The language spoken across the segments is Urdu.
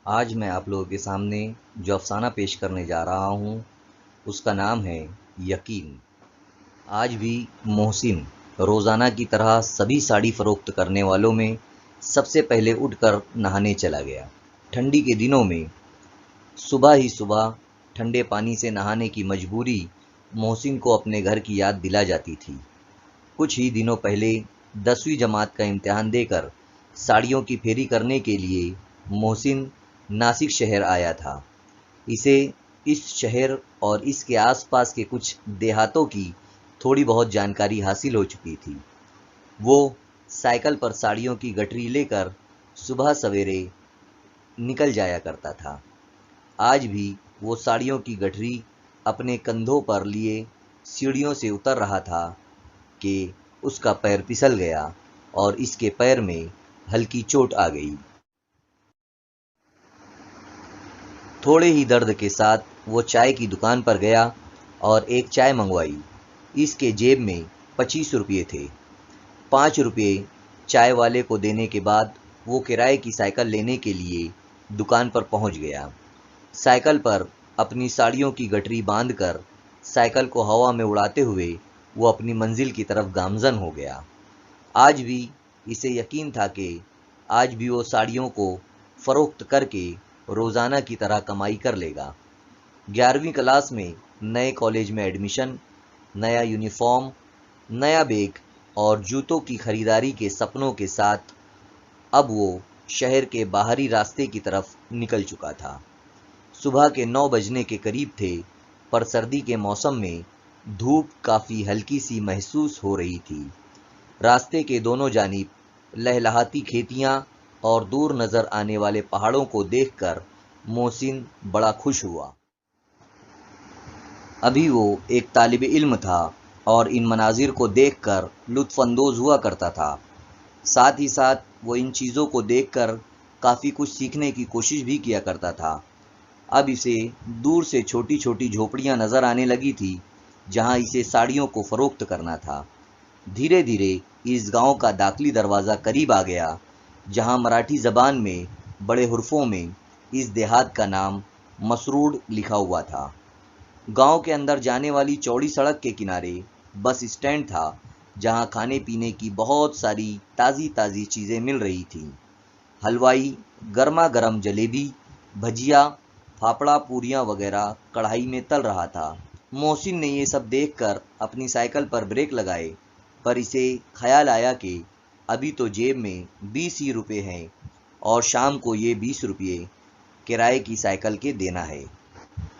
آج میں آپ لوگوں کے سامنے جو افسانہ پیش کرنے جا رہا ہوں اس کا نام ہے یقین۔ آج بھی محسن روزانہ کی طرح سبھی ساڑی فروخت کرنے والوں میں سب سے پہلے اٹھ کر نہانے چلا گیا۔ ٹھنڈی کے دنوں میں صبح ہی صبح ٹھنڈے پانی سے نہانے کی مجبوری محسن کو اپنے گھر کی یاد دلا جاتی تھی۔ کچھ ہی دنوں پہلے 10ویں جماعت کا امتحان دے کر ساڑیوں کی پھیری کرنے کے لیے محسن ناسک شہر آیا تھا۔ اسے اس شہر اور اس کے آس پاس کے کچھ دیہاتوں کی تھوڑی بہت جانکاری حاصل ہو چکی تھی۔ وہ سائیکل پر ساڑیوں کی گٹری لے کر صبح سویرے نکل جایا کرتا تھا۔ آج بھی وہ ساڑیوں کی گٹری اپنے کندھوں پر لیے سیڑھیوں سے اتر رہا تھا کہ اس کا پیر پھسل گیا اور اس کے پیر میں ہلکی چوٹ آ گئی۔ تھوڑے ہی درد کے ساتھ وہ چائے کی دکان پر گیا اور ایک چائے منگوائی۔ اس کے جیب میں 25 روپے تھے۔ 5 روپے چائے والے کو دینے کے بعد وہ کرائے کی سائیکل لینے کے لیے دکان پر پہنچ گیا۔ سائیکل پر اپنی ساڑیوں کی گٹری باندھ کر سائیکل کو ہوا میں اڑاتے ہوئے وہ اپنی منزل کی طرف گامزن ہو گیا۔ آج بھی اسے یقین تھا کہ آج بھی وہ ساڑیوں کو فروخت کر کے روزانہ کی طرح کمائی کر لے گا۔ 11ویں کلاس میں نئے کالج میں ایڈمیشن، نیا یونیفارم، نیا بیگ اور جوتوں کی خریداری کے سپنوں کے ساتھ اب وہ شہر کے باہری راستے کی طرف نکل چکا تھا۔ صبح کے 9 بجنے کے قریب تھے، پر سردی کے موسم میں دھوپ کافی ہلکی سی محسوس ہو رہی تھی۔ راستے کے دونوں جانب لہلہاتی کھیتیاں اور دور نظر آنے والے پہاڑوں کو دیکھ کر محسن بڑا خوش ہوا۔ ابھی وہ ایک طالب علم تھا اور ان مناظر کو دیکھ کر لطف اندوز ہوا کرتا تھا۔ ساتھ ہی ساتھ وہ ان چیزوں کو دیکھ کر کافی کچھ سیکھنے کی کوشش بھی کیا کرتا تھا۔ اب اسے دور سے چھوٹی چھوٹی جھوپڑیاں نظر آنے لگی تھی جہاں اسے ساڑیوں کو فروخت کرنا تھا۔ دھیرے دھیرے اس گاؤں کا داخلی دروازہ قریب آ گیا جہاں مراٹھی زبان میں بڑے حرفوں میں اس دیہات کا نام مسروڈ لکھا ہوا تھا۔ گاؤں کے اندر جانے والی چوڑی سڑک کے کنارے بس اسٹینڈ تھا جہاں کھانے پینے کی بہت ساری تازی تازی چیزیں مل رہی تھیں۔ حلوائی گرما گرم جلیبی، بھجیا، پھاپڑا، پوریاں وغیرہ کڑھائی میں تل رہا تھا۔ محسن نے یہ سب دیکھ کر اپنی سائیکل پر بریک لگائے، پر اسے خیال آیا کہ ابھی تو جیب میں 20 ہی روپے ہیں اور شام کو یہ 20 روپے کرائے کی سائیکل کے دینا ہے۔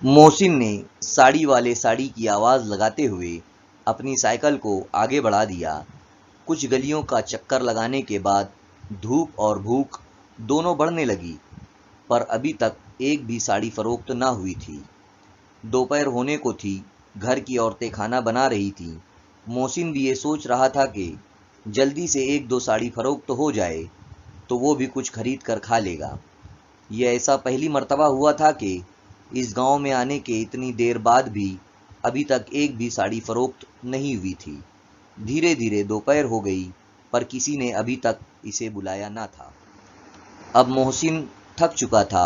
محسن نے ساڑی والے ساڑی کی آواز لگاتے ہوئے اپنی سائیکل کو آگے بڑھا دیا۔ کچھ گلیوں کا چکر لگانے کے بعد دھوپ اور بھوک دونوں بڑھنے لگی، پر ابھی تک ایک بھی ساڑی فروخت نہ ہوئی تھی۔ دوپہر ہونے کو تھی، گھر کی عورتیں کھانا بنا رہی تھیں۔ محسن بھی یہ سوچ رہا تھا کہ جلدی سے 1-2 ساڑی فروخت ہو جائے تو وہ بھی کچھ خرید کر کھا لے گا۔ یہ ایسا پہلی مرتبہ ہوا تھا کہ اس گاؤں میں آنے کے اتنی دیر بعد بھی ابھی تک ایک بھی ساڑی فروخت نہیں ہوئی تھی۔ دھیرے دھیرے دوپہر ہو گئی، پر کسی نے ابھی تک اسے بلایا نہ تھا۔ اب محسن تھک چکا تھا۔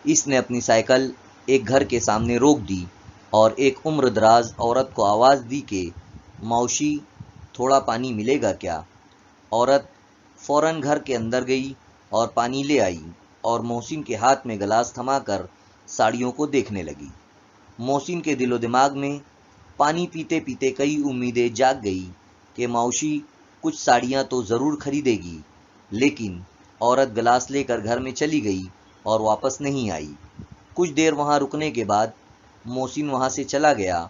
اس نے اپنی سائیکل ایک گھر کے سامنے روک دی اور ایک عمر دراز عورت کو آواز دی کہ موشی تھوڑا پانی ملے گا کیا؟ عورت فوراً گھر کے اندر گئی اور پانی لے آئی اور محسن کے ہاتھ میں گلاس تھما کر ساڑیوں کو دیکھنے لگی۔ محسن کے دل و دماغ میں پانی پیتے پیتے کئی امیدیں جاگ گئی کہ موشی کچھ ساڑیاں تو ضرور خریدے گی، لیکن عورت گلاس لے کر گھر میں چلی گئی اور واپس نہیں آئی۔ کچھ دیر وہاں رکنے کے بعد محسن وہاں سے چلا گیا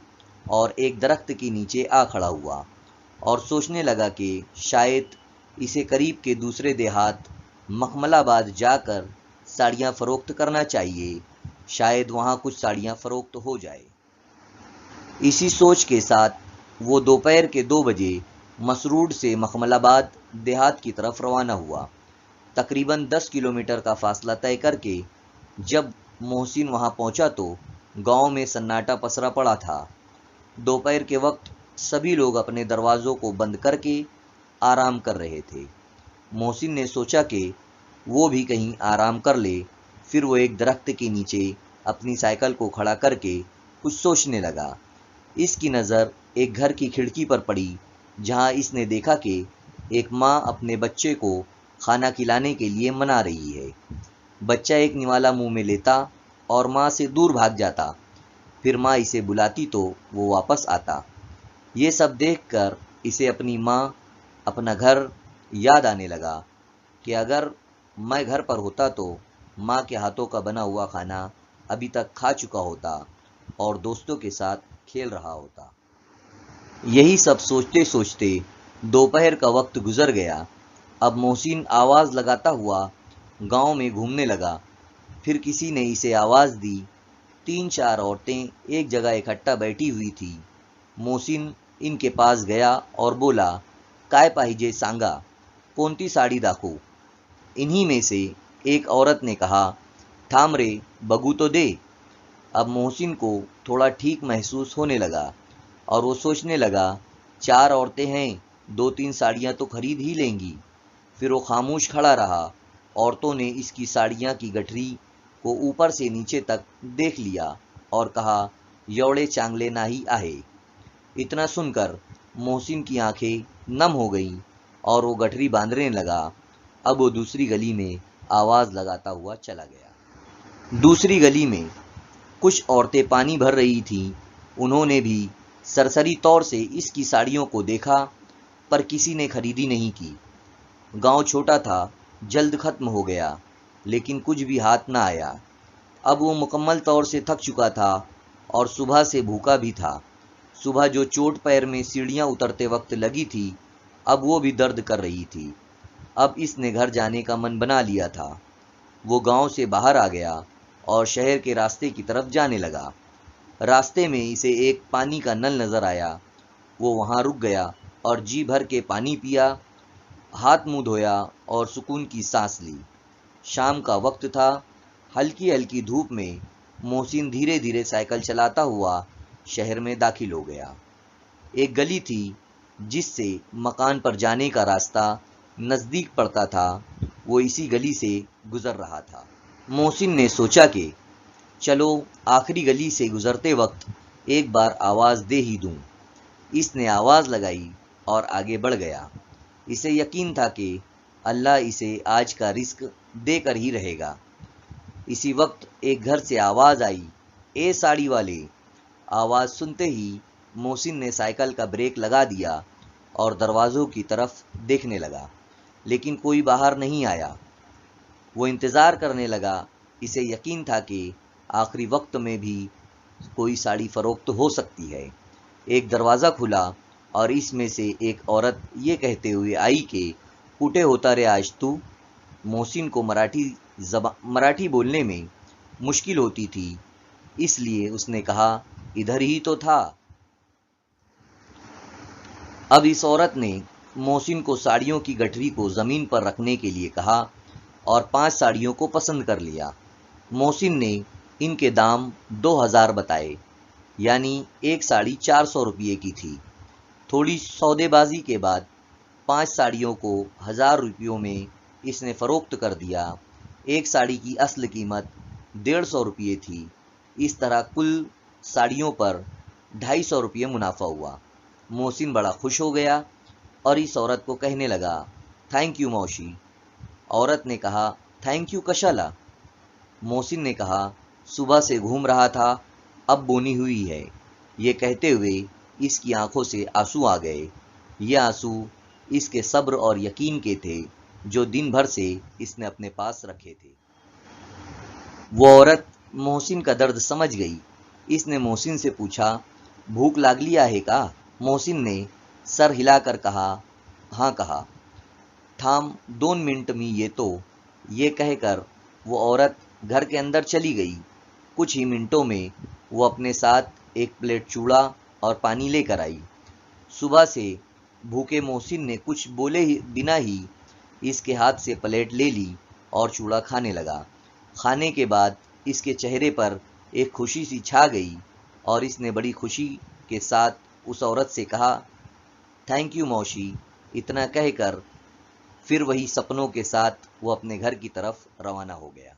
اور ایک درخت کے نیچے آ کھڑا ہوا اور سوچنے لگا کہ شاید اسے قریب کے دوسرے دیہات مخمل آباد جا کر ساڑیاں فروخت کرنا چاہیے، شاید وہاں کچھ ساڑیاں فروخت ہو جائے۔ اسی سوچ کے ساتھ وہ دوپہر کے 2 بجے مسروڈ سے مخمل آباد دیہات کی طرف روانہ ہوا۔ تقریباً 10 کلومیٹر کا فاصلہ طے کر کے جب محسن وہاں پہنچا تو گاؤں میں سناٹا پسرا پڑا تھا۔ دوپہر کے وقت سبھی لوگ اپنے دروازوں کو بند کر کے آرام کر رہے تھے۔ محسن نے سوچا کہ وہ بھی کہیں آرام کر لے، پھر وہ ایک درخت کے نیچے اپنی سائیکل کو کھڑا کر کے کچھ سوچنے لگا۔ اس کی نظر ایک گھر کی کھڑکی پر پڑی، جہاں اس نے دیکھا کہ ایک ماں اپنے بچے کو کھانا کھلانے کے لیے منا رہی ہے۔ بچہ ایک نوالا منہ میں لیتا اور ماں سے دور بھاگ جاتا، پھر ماں اسے بلاتی تو وہ واپس آتا۔ یہ سب دیکھ کر اسے اپنی ماں، اپنا گھر یاد آنے لگا کہ اگر میں گھر پر ہوتا تو ماں کے ہاتھوں کا بنا ہوا کھانا ابھی تک کھا چکا ہوتا اور دوستوں کے ساتھ کھیل رہا ہوتا۔ یہی سب سوچتے سوچتے دوپہر کا وقت گزر گیا۔ اب محسن آواز لگاتا ہوا گاؤں میں گھومنے لگا۔ پھر کسی نے اسے آواز دی۔ 3-4 عورتیں ایک جگہ اکٹھا بیٹھی ہوئی تھی۔ محسن ان کے پاس گیا اور بولا، "کائے پاہیجے سانگا، کونتی ساڑی داکھو؟" انہی میں سے ایک عورت نے کہا، "تھام رے، بگو تو دے۔" اب محسن کو تھوڑا ٹھیک محسوس ہونے لگا اور وہ سوچنے لگا، 4 عورتیں ہیں، 2-3 ساڑیاں تو خرید ہی لیں گی۔ پھر وہ خاموش کھڑا رہا۔ عورتوں نے اس کی ساڑیاں کی گٹھری کو اوپر سے نیچے تک دیکھ لیا اور کہا، "یوڑے چانگلے ناہی آہے۔" اتنا سن کر محسن کی آنکھیں نم ہو گئیں اور وہ گٹھری باندھنے لگا۔ اب وہ دوسری گلی میں آواز لگاتا ہوا چلا گیا۔ دوسری گلی میں کچھ عورتیں پانی بھر رہی تھیں۔ انہوں نے بھی سرسری طور سے اس کی ساڑیوں کو دیکھا، پر کسی نے خریدی نہیں کی۔ گاؤں چھوٹا تھا، جلد ختم ہو گیا، لیکن کچھ بھی ہاتھ نہ آیا۔ اب وہ مکمل طور سے تھک چکا تھا اور صبح سے بھوکا بھی تھا۔ صبح جو چوٹ پیر میں سیڑھیاں اترتے وقت لگی تھی، اب وہ بھی درد کر رہی تھی۔ اب اس نے گھر جانے کا من بنا لیا تھا۔ وہ گاؤں سے باہر آ گیا اور شہر کے راستے کی طرف جانے لگا۔ راستے میں اسے ایک پانی کا نل نظر آیا۔ وہ وہاں رک گیا اور جی بھر کے پانی پیا، ہاتھ منہ دھویا اور سکون کی سانس لی۔ شام کا وقت تھا۔ ہلکی ہلکی دھوپ میں محسن دھیرے دھیرے سائیکل چلاتا ہوا شہر میں داخل ہو گیا۔ ایک گلی تھی جس سے مکان پر جانے کا راستہ نزدیک پڑتا تھا، وہ اسی گلی سے گزر رہا تھا۔ محسن نے سوچا کہ چلو آخری گلی سے گزرتے وقت ایک بار آواز دے ہی دوں۔ اس نے آواز لگائی اور آگے بڑھ گیا۔ اسے یقین تھا کہ اللہ اسے آج کا رزق دے کر ہی رہے گا۔ اسی وقت ایک گھر سے آواز آئی، "اے ساڑی والے!" آواز سنتے ہی محسن نے سائیکل کا بریک لگا دیا اور دروازوں کی طرف دیکھنے لگا، لیکن کوئی باہر نہیں آیا۔ وہ انتظار کرنے لگا۔ اسے یقین تھا کہ آخری وقت میں بھی کوئی ساڑی فروخت ہو سکتی ہے۔ ایک دروازہ کھلا اور اس میں سے ایک عورت یہ کہتے ہوئے آئی کہ کوٹے ہوتا رے آج تو۔ محسن کو مراٹھی بولنے میں مشکل ہوتی تھی، اس لیے اس نے کہا، ادھر ہی تو تھا۔ اب اس عورت نے محسن کو ساڑیوں کی گٹھری کو زمین پر رکھنے کے لیے کہا اور 5 ساڑیوں کو پسند کر لیا۔ محسن نے ان کے دام 2000 بتائے، یعنی ایک ساڑی 400 روپے کی تھی۔ تھوڑی سودے بازی کے بعد 5 ساڑیوں کو 1000 روپیوں میں اس نے فروخت کر دیا۔ ایک ساڑی کی اصل قیمت 150 روپے تھی۔ اس طرح کل ساڑیوں پر 250 روپے منافع ہوا۔ محسن بڑا خوش ہو گیا اور اس عورت کو کہنے لگا، "تھینک یو موشی۔" عورت نے کہا، "تھینک یو کشالا؟" محسن نے کہا، "صبح سے گھوم رہا تھا، اب بونی ہوئی ہے۔" یہ کہتے ہوئے اس کی آنکھوں سے آنسو آ گئے۔ یہ آنسو اس کے صبر اور یقین کے تھے جو دن بھر سے اس نے اپنے پاس رکھے تھے۔ وہ عورت محسن کا درد سمجھ گئی۔ اس نے محسن سے پوچھا، "بھوک لاگلی ہے کا؟" محسن نے سر ہلا کر کہا، "ہاں" کہا۔ "تھام 2 منٹ میں یہ تو۔" یہ کہہ کر وہ عورت گھر کے اندر چلی گئی۔ کچھ ہی منٹوں میں وہ اپنے ساتھ ایک پلیٹ چوڑا اور پانی لے کر آئی۔ صبح سے بھوکے محسن نے کچھ بولے بنا ہی اس کے ہاتھ سے پلیٹ لے لی اور چوڑا کھانے لگا۔ کھانے کے بعد اس کے چہرے پر ایک خوشی سی چھا گئی اور اس نے بڑی خوشی کے ساتھ اس عورت سے کہا، "تھینک یو موشی۔" اتنا کہہ کر پھر وہی سپنوں کے ساتھ وہ اپنے گھر کی طرف روانہ ہو گیا۔